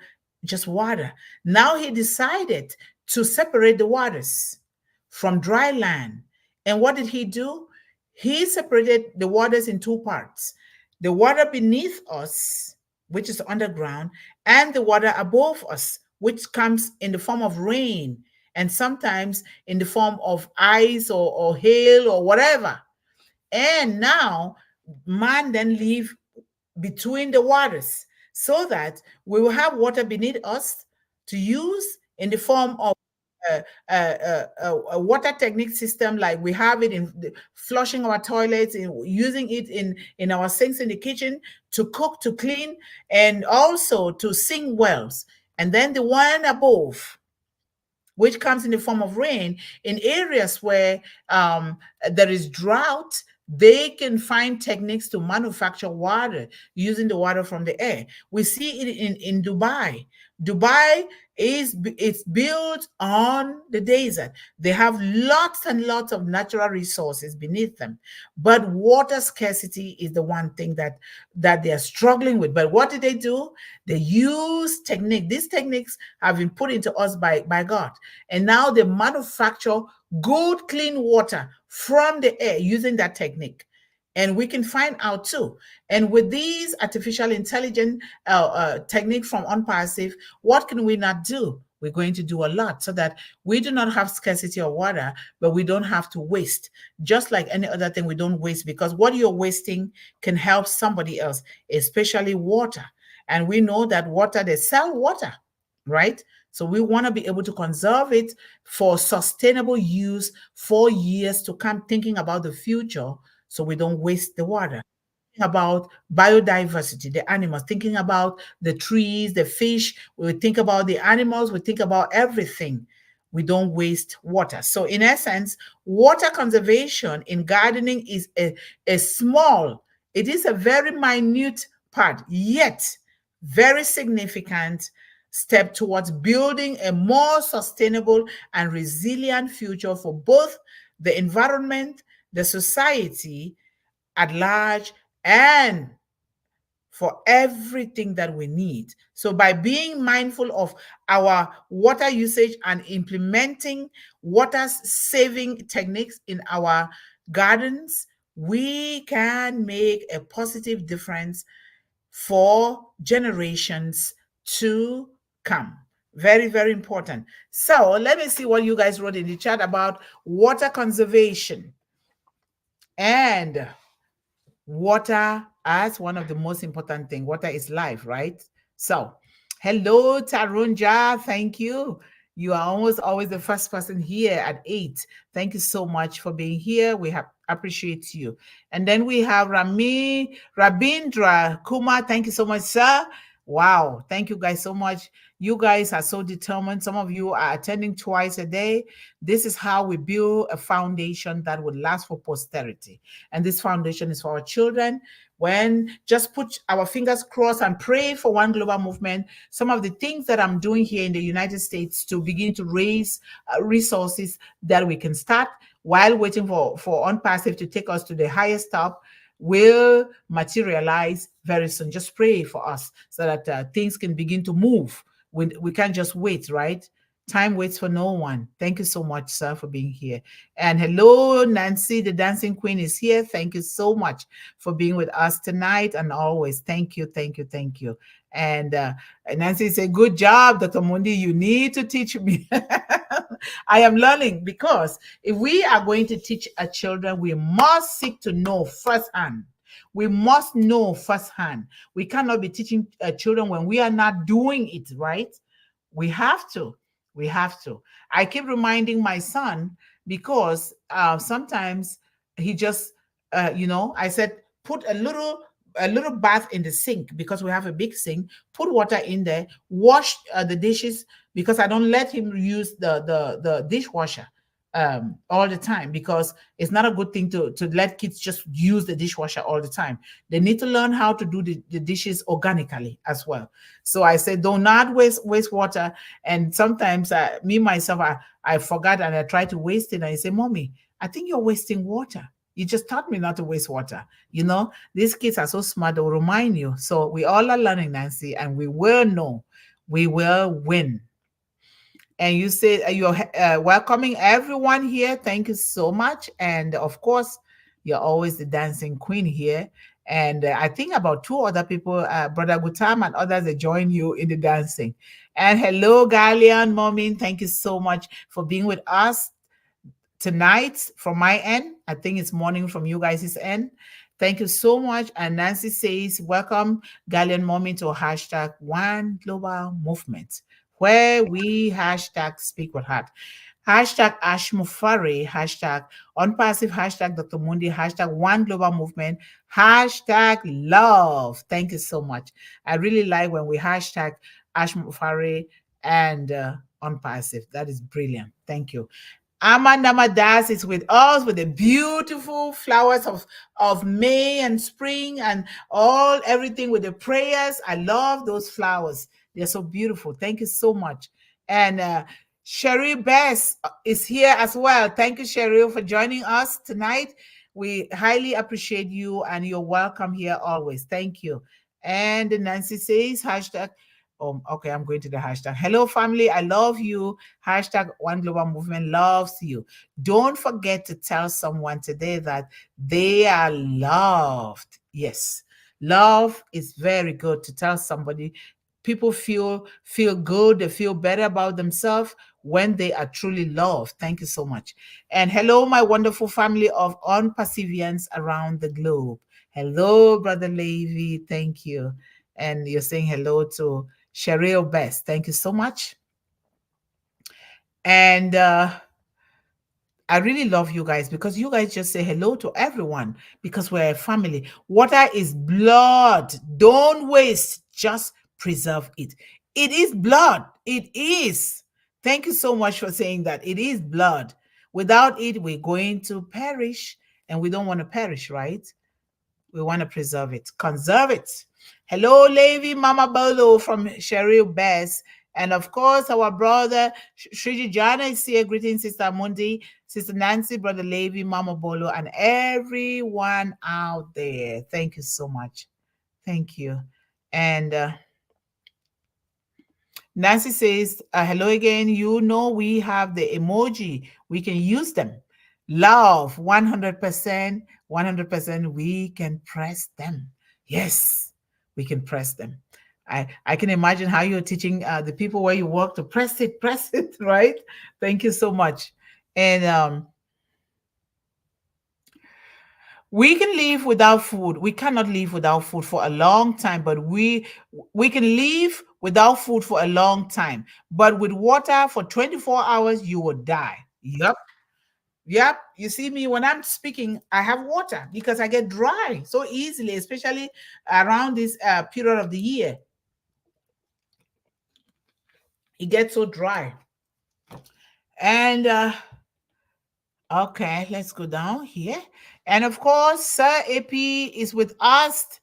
just water? Now he decided to separate the waters from dry land. And what did he do? He separated the waters in two parts. The water beneath us, which is underground, and the water above us, which comes in the form of rain, and sometimes in the form of ice or hail or whatever. And now man then live between the waters, so that we will have water beneath us to use in the form of a water technique system, like we have it in flushing our toilets, in using it in our sinks in the kitchen, to cook, to clean, and also to sink wells. And then the one above, which comes in the form of rain. In areas where there is drought, they can find techniques to manufacture water using the water from the air. We see it in Dubai. Dubai it's built on the desert. They have lots and lots of natural resources beneath them, but water scarcity is the one thing that they are struggling with. But what did they do? They use technique. These techniques have been put into us by God, and now they manufacture good clean water from the air using that technique. And we can find out too. And with these artificial intelligence technique from Unpassive, what can we not do? We're going to do a lot so that we do not have scarcity of water, but we don't have to waste. Just like any other thing, we don't waste, because what you're wasting can help somebody else, especially water. And we know that water, they sell water, right? So we want to be able to conserve it for sustainable use for years to come, thinking about the future so we don't waste the water. About biodiversity, the animals, thinking about the trees, the fish, we think about the animals, we think about everything. We don't waste water. So in essence, water conservation in gardening is a small, it is a very minute part, yet very significant step towards building a more sustainable and resilient future for both the environment, the society at large, and for everything that we need. So by being mindful of our water usage and implementing water saving techniques in our gardens, we can make a positive difference for generations to come. Very, very important. So let me see what you guys wrote in the chat about water conservation and water as one of the most important things. Water is life, right? So, hello, Tarunja. Thank you. You are almost always the first person here at 8. Thank you so much for being here. We have appreciate you. And then we have Rabindra Kumar. Thank you so much, sir. Wow. Thank you guys so much. You guys are so determined. Some of you are attending twice a day. This is how we build a foundation that will last for posterity. And this foundation is for our children. When just put our fingers crossed and pray for One Global Movement, some of the things that I'm doing here in the United States to begin to raise resources that we can start while waiting for Unpassive to take us to the highest top will materialize very soon. Just pray for us so that things can begin to move. We can't just wait, right? Time waits for no one. Thank you so much, sir, for being here. And hello, Nancy, the dancing queen is here. Thank you so much for being with us tonight and always. Thank you, thank you, thank you. And Nancy said, good job, Dr. Mundih. You need to teach me. I am learning, because if we are going to teach our children, we must seek to know firsthand. We must know firsthand. We cannot be teaching children when we are not doing it, right? We have to. We have to. I keep reminding my son, because sometimes he just, I said, put a little bath in the sink, because we have a big sink. Put water in there. Wash the dishes, because I don't let him use the dishwasher all the time, because it's not a good thing to let kids just use the dishwasher all the time. They need to learn how to do the dishes organically as well. So I say, do not waste water. And sometimes me myself, I forgot and I try to waste it. And I say, Mommy, I think you're wasting water. You just taught me not to waste water. These kids are so smart, they'll remind you. So we all are learning, Nancy, and we will know. We will win. And you say you're welcoming everyone here. Thank you so much. And of course, you're always the dancing queen here. And I think about 2 other people, Brother Gutam and others, that join you in the dancing. And hello, Galian Momin. Thank you so much for being with us tonight from my end. I think it's morning from you guys' end. Thank you so much. And Nancy says, welcome, Galian Momin, to hashtag One Global Movement, where we hashtag speak with heart. Hashtag Ashmufari, hashtag Unpassive, hashtag Dr. Mundih, hashtag One Global Movement, hashtag love. Thank you so much. I really like when we hashtag Ashmufari and on passive. That is brilliant. Thank you. Amanda Madas is with us with the beautiful flowers of May and spring and all everything with the prayers. I love those flowers. They're so beautiful. Thank you so much. And Sherry Bess is here as well. Thank you, Sherry, for joining us tonight. We highly appreciate you and you're welcome here always. Thank you. And Nancy says, hashtag, oh, okay, I'm going to the hashtag. Hello, family. I love you. Hashtag One Global Movement loves you. Don't forget to tell someone today that they are loved. Yes, love is very good to tell somebody. People feel good. They feel better about themselves when they are truly loved. Thank you so much. And hello, my wonderful family of On Perseverance around the globe. Hello, Brother Levy. Thank you. And you're saying hello to Cheryl Best. Thank you so much. And I really love you guys because you guys just say hello to everyone because we're a family. Water is blood. Don't waste, just preserve it. It is blood. It is. Thank you so much for saying that. It is blood. Without it, we're going to perish, and we don't want to perish, right? We want to preserve it, conserve it. Hello, Levi Mama Bolo from Cheryl Bess. And of course, our brother Shriji Jana is here. Greetings, Sister Mundih, Sister Nancy, Brother Levi, Mama Bolo, and everyone out there. Thank you so much. Thank you. And Nancy says, hello again. You know, we have the emoji. We can use them. Love, 100%, 100%. We can press them. Yes, we can press them. I can imagine how you're teaching the people where you work to press it, right? Thank you so much. And we can live without food. We cannot live without food for a long time, but we can live without food for a long time. But with water for 24 hours, you will die. Yep. Yep. You see me when I'm speaking, I have water because I get dry so easily, especially around this period of the year. It gets so dry. And okay, let's go down here. And of course, Sir AP is with us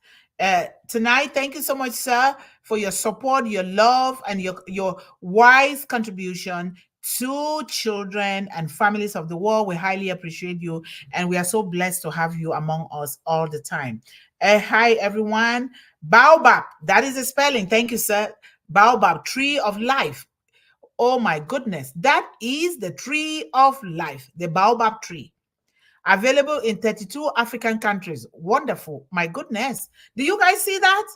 tonight. Thank you so much, sir, for your support, your love, and your wise contribution to children and families of the world. We highly appreciate you, and we are so blessed to have you among us all the time. Hi, everyone. Baobab, that is the spelling. Thank you, sir. Baobab, tree of life. Oh my goodness, that is the tree of life, the baobab tree. Available in 32 African countries. Wonderful. My goodness. Do you guys see that?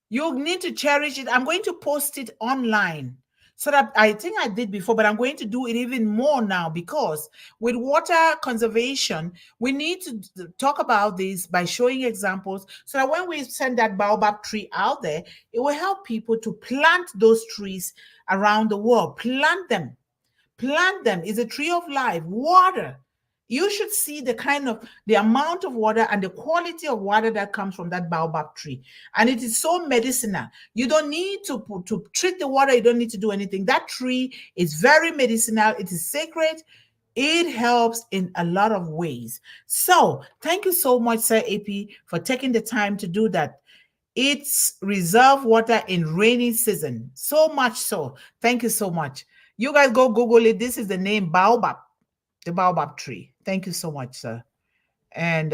You need to cherish it. I'm going to post it online. So that I think I did before, but I'm going to do it even more now because with water conservation, we need to talk about this by showing examples so that when we send that baobab tree out there, it will help people to plant those trees around the world. Plant them. Plant them. It's a tree of life. Water. You should see the amount of water and the quality of water that comes from that baobab tree. And it is so medicinal. You don't need to treat the water. You don't need to do anything. That tree is very medicinal. It is sacred. It helps in a lot of ways. So thank you so much, Sir AP, for taking the time to do that. It's reserve water in rainy season. So much so. Thank you so much. You guys go Google it. This is the name baobab. The baobab tree. Thank you so much, sir. And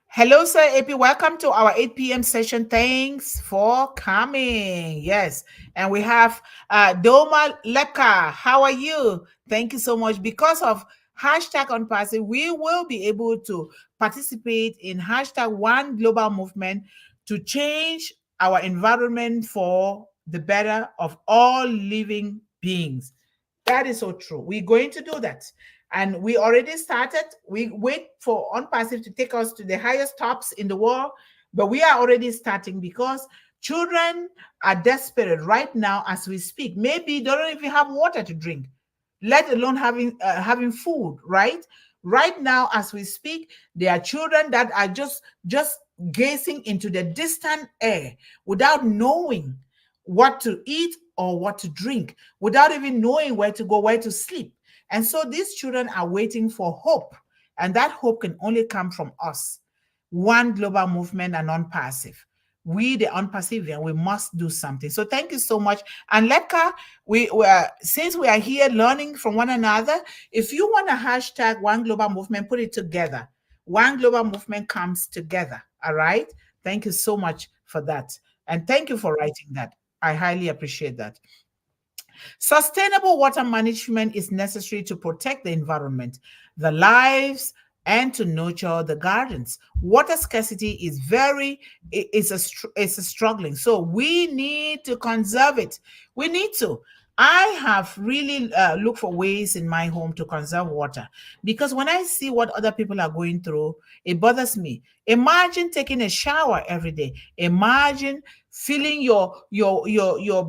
hello, sir AP. Welcome to our 8 p.m. session. Thanks for coming. Yes. And we have Doma Leka. How are you? Thank you so much. Because of hashtag on passive, we will be able to participate in hashtag One Global Movement to change our environment for the better of all living beings. That is so true. We're going to do that. And we already started. We wait for OnPassive to take us to the highest tops in the world, but we are already starting because children are desperate right now as we speak. Maybe they don't even have water to drink, let alone having food, right? Right now, as we speak, there are children that are just gazing into the distant air without knowing what to eat or what to drink, without even knowing where to go, where to sleep. And so these children are waiting for hope. And that hope can only come from us. One global movement and non-passive. We, the unperseverant, we must do something. So thank you so much. And Letka, since we are here learning from one another, if you want a hashtag One Global Movement, put it together. One Global Movement comes together. All right. Thank you so much for that. And thank you for writing that. I highly appreciate that. Sustainable water management is necessary to protect the environment, the lives, and to nurture the gardens. Water scarcity is it's a struggling. So we need to conserve it. We need to. I have really looked for ways in my home to conserve water, because when I see what other people are going through, it bothers me. Imagine taking a shower every day. Imagine filling your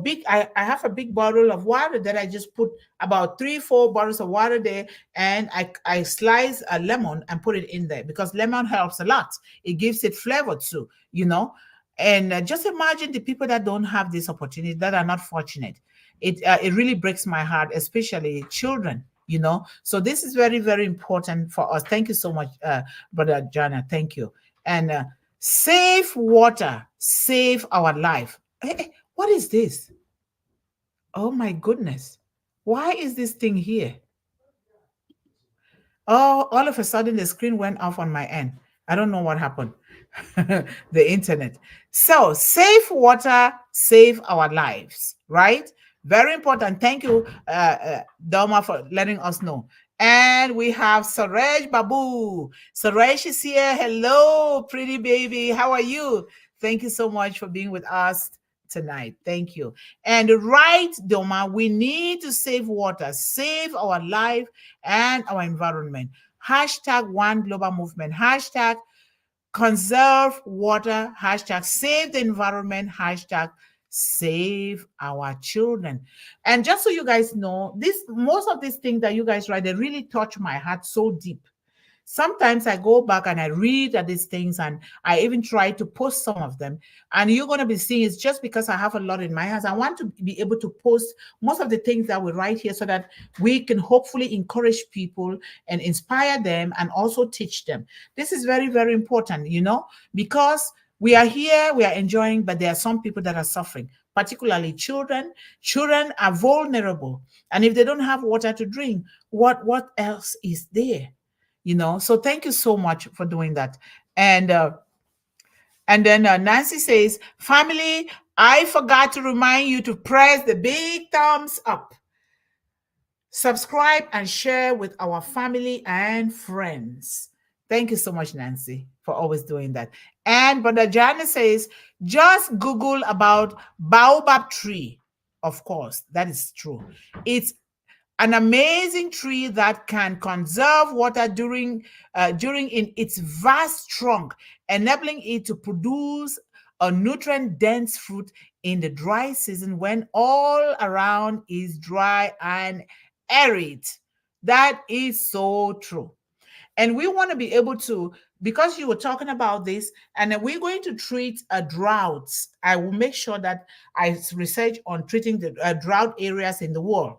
big. I have a big bottle of water that I just put about 3-4 bottles of water there, and I slice a lemon and put it in there, because lemon helps a lot. It gives it flavor too, And just imagine the people that don't have this opportunity, that are not fortunate. It really breaks my heart, especially children. So this is very, very important for us. Thank you so much, Brother Jana. Thank you. And save water, save our life. Hey, what is this? Oh my goodness. Why is this thing here? Oh, all of a sudden the screen went off on my end. I don't know what happened. The internet. So save water, save our lives, right? Very important. Thank you, Doma, for letting us know. And we have Suresh Babu. Suresh is here. Hello, pretty baby. How are you? Thank you so much for being with us tonight. Thank you. And right, Doma, we need to save water, save our life and our environment. Hashtag One Global Movement. Hashtag conserve water. Hashtag save the environment. Hashtag save our children. And just so you guys know, most of these things that you guys write, they really touch my heart so deep. Sometimes I go back and I read at these things, and I even try to post some of them. And you're going to be seeing it's just because I have a lot in my hands. I want to be able to post most of the things that we write here, so that we can hopefully encourage people and inspire them and also teach them. This is very, very important, because we are here, we are enjoying, but there are some people that are suffering, particularly children. Children are vulnerable. And if they don't have water to drink, what else is there? So thank you so much for doing that. And then Nancy says, family, I forgot to remind you to press the big thumbs up, subscribe, and share with our family and friends. Thank you so much, Nancy, for always doing that. And Brother Janice says, just Google about baobab tree. Of course, that is true. It's an amazing tree that can conserve water during in its vast trunk, enabling it to produce a nutrient-dense fruit in the dry season when all around is dry and arid. That is so true. And we want to be able to, because you were talking about this, and we're going to treat droughts. I will make sure that I research on treating the drought areas in the world,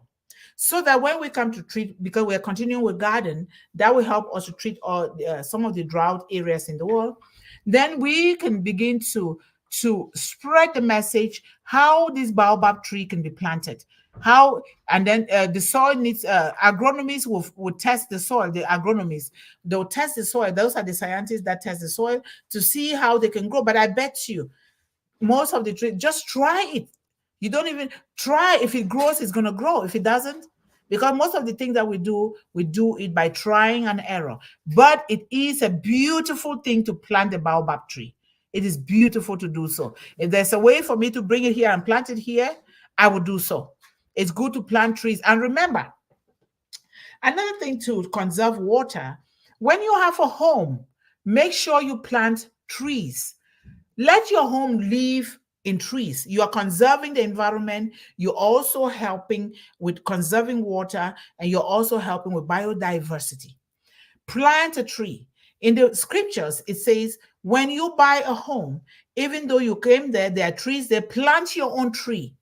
so that when we come to treat, because we're continuing with garden, that will help us to treat some of the drought areas in the world. Then we can begin to spread the message how this baobab tree can be planted. And then the soil needs, agronomists will test the soil. The agronomists, they'll test the soil. Those are the scientists that test the soil to see how they can grow. But I bet you, most of the trees, just try it. You don't even try. If it grows, it's going to grow. If it doesn't, because most of the things that we do it by trying and error. But it is a beautiful thing to plant the baobab tree. It is beautiful to do so. If there's a way for me to bring it here and plant it here, I would do so. It's good to plant trees. And remember, another thing to conserve water, when you have a home, make sure you plant trees. Let your home live in trees. You are conserving the environment. You're also helping with conserving water, and you're also helping with biodiversity. Plant a tree. In the scriptures, it says, when you buy a home, even though you came there are trees there, plant your own tree.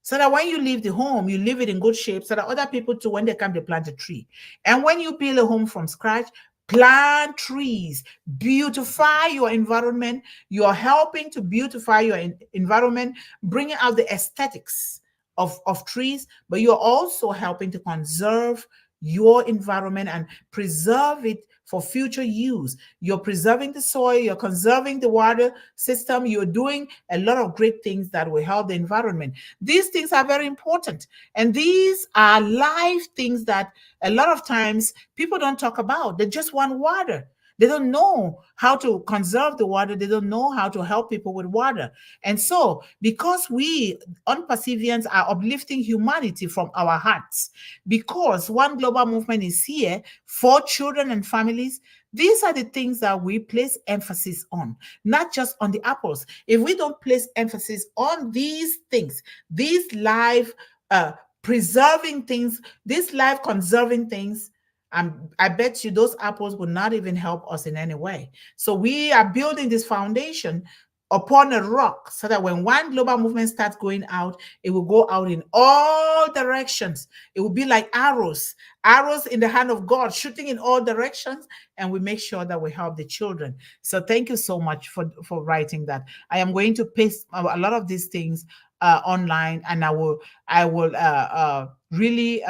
so that when you leave the home, you leave it in good shape, so that other people too, when they come, they plant a tree. And when you build a home from scratch, plant trees, beautify your environment. You're helping to beautify your environment, bringing out the aesthetics of trees, but you're also helping to conserve your environment and preserve it for future use. You're preserving the soil, you're conserving the water system, you're doing a lot of great things that will help the environment. These things are very important. And these are live things that a lot of times people don't talk about. They just want water. They don't know how to conserve the water. They don't know how to help people with water. And so, because we, unperseverance, are uplifting humanity from our hearts, because One Global Movement is here for children and families, these are the things that we place emphasis on, not just on the apples. If we don't place emphasis on these things, these life preserving things, these life conserving things, I bet you those apples will not even help us in any way. So we are building this foundation upon a rock, so that when One Global Movement starts going out, it will go out in all directions. It will be like arrows in the hand of God, shooting in all directions, and we make sure that we help the children. So thank you so much for writing that. I am going to paste a lot of these things online, and I will really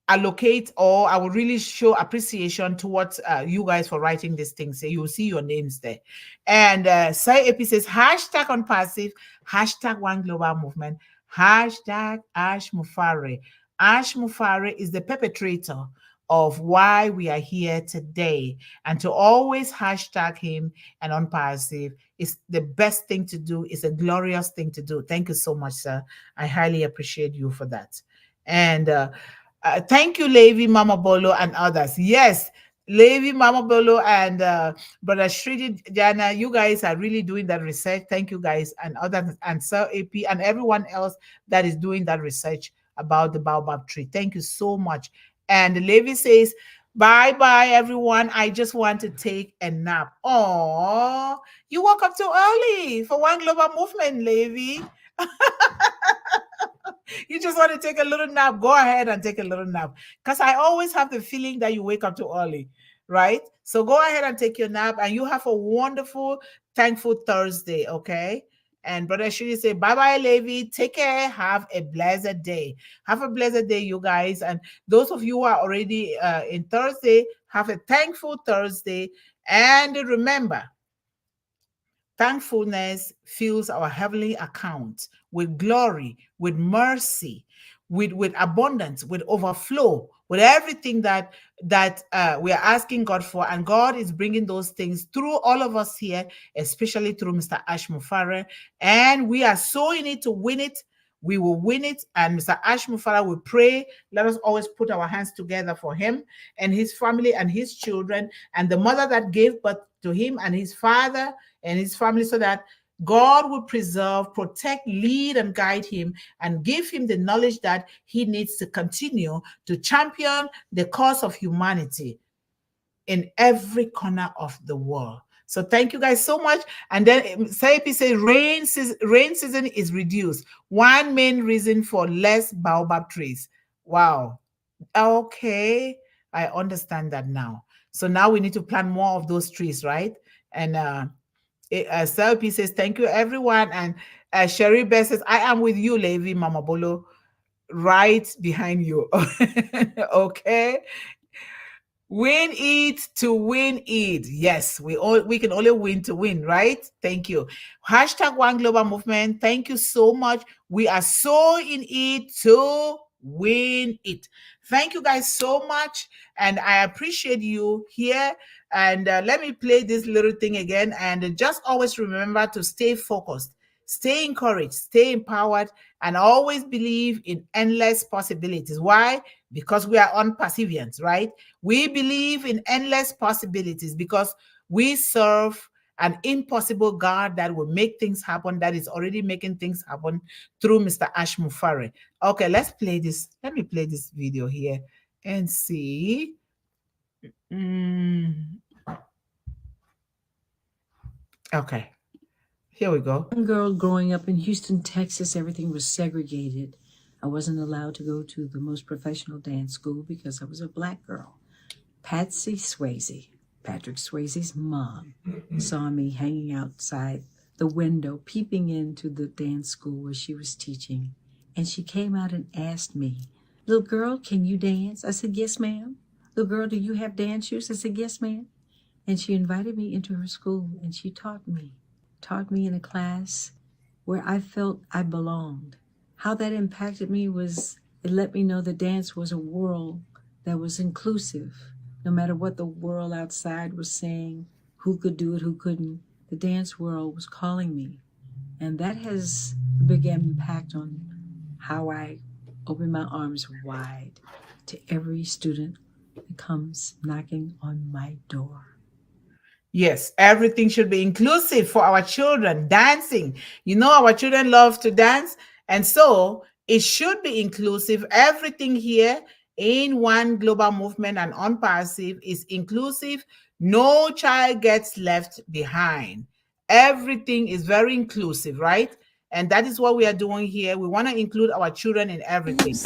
allocate, or I will really show appreciation towards you guys for writing these things. So you'll see your names there. And Sai Epi says hashtag on passive, hashtag One Global Movement, hashtag Ash Mufare. Ash Mufare is the perpetrator of why we are here today. And to always hashtag him and on passive is the best thing to do. It's a glorious thing to do. Thank you so much, sir. I highly appreciate you for that. And thank you, Levi, Mama Bolo, and others. Yes, Levi, Mama Bolo, and Brother Shridi Jana, you guys are really doing that research. Thank you, guys, and others, and Sir AP, and everyone else that is doing that research about the baobab tree. Thank you so much. And Levi says, bye bye, everyone. I just want to take a nap. Oh, you woke up too early for One Global Movement, Levi. You just want to take a little nap, go ahead and take a little nap. Because I always have the feeling that you wake up too early, right? So go ahead and take your nap, and you have a wonderful, thankful Thursday, okay? And Brother Shiri say, bye-bye, Levi. Take care. Have a blessed day. Have a blessed day, you guys. And those of you who are already in Thursday, have a thankful Thursday. And remember, thankfulness fills our heavenly account with glory, with mercy, with abundance, with overflow, with everything that we are asking God for. And God is bringing those things through all of us here, especially through Mr. Ash Mufare. And we are so in it to win it. We will win it. And Mr. Ash Mufara will pray. Let us always put our hands together for him and his family and his children and the mother that gave birth to him and his father and his family, so that God will preserve, protect, lead, and guide him, and give him the knowledge that he needs to continue to champion the cause of humanity in every corner of the world. So thank you guys so much. And then Saipi says rain season is reduced. One main reason for less baobab trees. Wow. Okay. I understand that now. So now we need to plant more of those trees, right? And Selby says, thank you, everyone. And Sherry Beth says, I am with you, Levi Mama Bolo, right behind you. Okay. Win it to win it. Yes, we can only win to win, right? Thank you. Hashtag One Global Movement. Thank you so much. We are so in it to win it. Thank you guys so much. And I appreciate you here. And let me play this little thing again. And just always remember to stay focused, stay encouraged, stay empowered, and always believe in endless possibilities. Why? Because we are on perseverance, right? We believe in endless possibilities because we serve an impossible God that will make things happen, that is already making things happen through Mr. Ash Mufare. Okay, let's play this. Let me play this video here and see. Okay. Here we go. Young girl growing up in Houston, Texas, everything was segregated. I wasn't allowed to go to the most professional dance school because I was a black girl. Patsy Swayze, Patrick Swayze's mom, saw me hanging outside the window, peeping into the dance school where she was teaching. And she came out and asked me, "Little girl, can you dance?" I said, "Yes, ma'am." "Little girl, do you have dance shoes?" I said, "Yes, ma'am." And she invited me into her school and she taught me in a class where I felt I belonged. How that impacted me was it let me know that dance was a world that was inclusive. No matter what the world outside was saying, who could do it, who couldn't, the dance world was calling me. And that has a big impact on how I open my arms wide to every student that comes knocking on my door. Yes, everything should be inclusive for our children. Dancing. You know, our children love to dance. And so it should be inclusive. Everything here in one global movement and on passive is inclusive. No child gets left behind. Everything is very inclusive, right? And that is what we are doing here. We want to include our children in everything.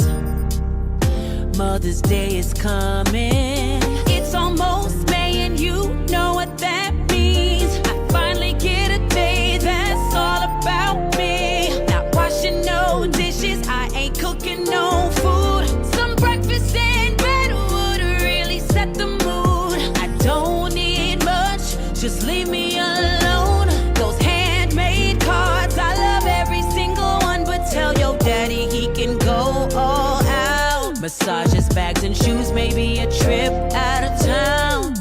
Mother's Day is coming. It's almost May, and you know what that means. I finally get a day that's all about me. Not washing no dishes, I ain't cooking no food. Some breakfast and bread would really set the mood. I don't need much, just leave me alone. Those handmade cards, I love every single one, but tell your daddy he can go all out. Massages, bags, and shoes, maybe a trip out of town.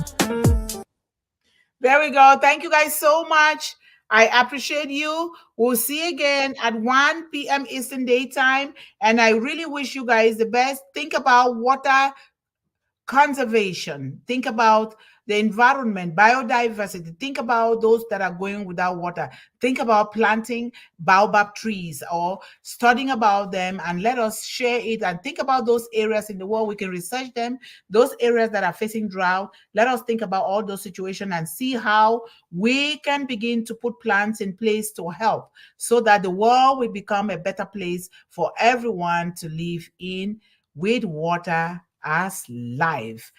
There we go. Thank you guys so much. I appreciate you. We'll see you again at 1 p.m. Eastern Daytime. And I really wish you guys the best. Think about water conservation. Think about the environment, biodiversity. Think about those that are going without water. Think about planting baobab trees or studying about them, and let us share it and think about those areas in the world. We can research them, those areas that are facing drought. Let us think about all those situations and see how we can begin to put plans in place to help so that the world will become a better place for everyone to live in with water as life.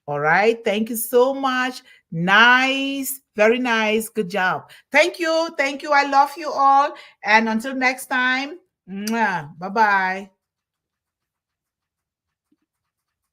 All right. Thank you so much. Nice. Very nice. Good job. Thank you. Thank you. I love you all. And until next time, bye bye.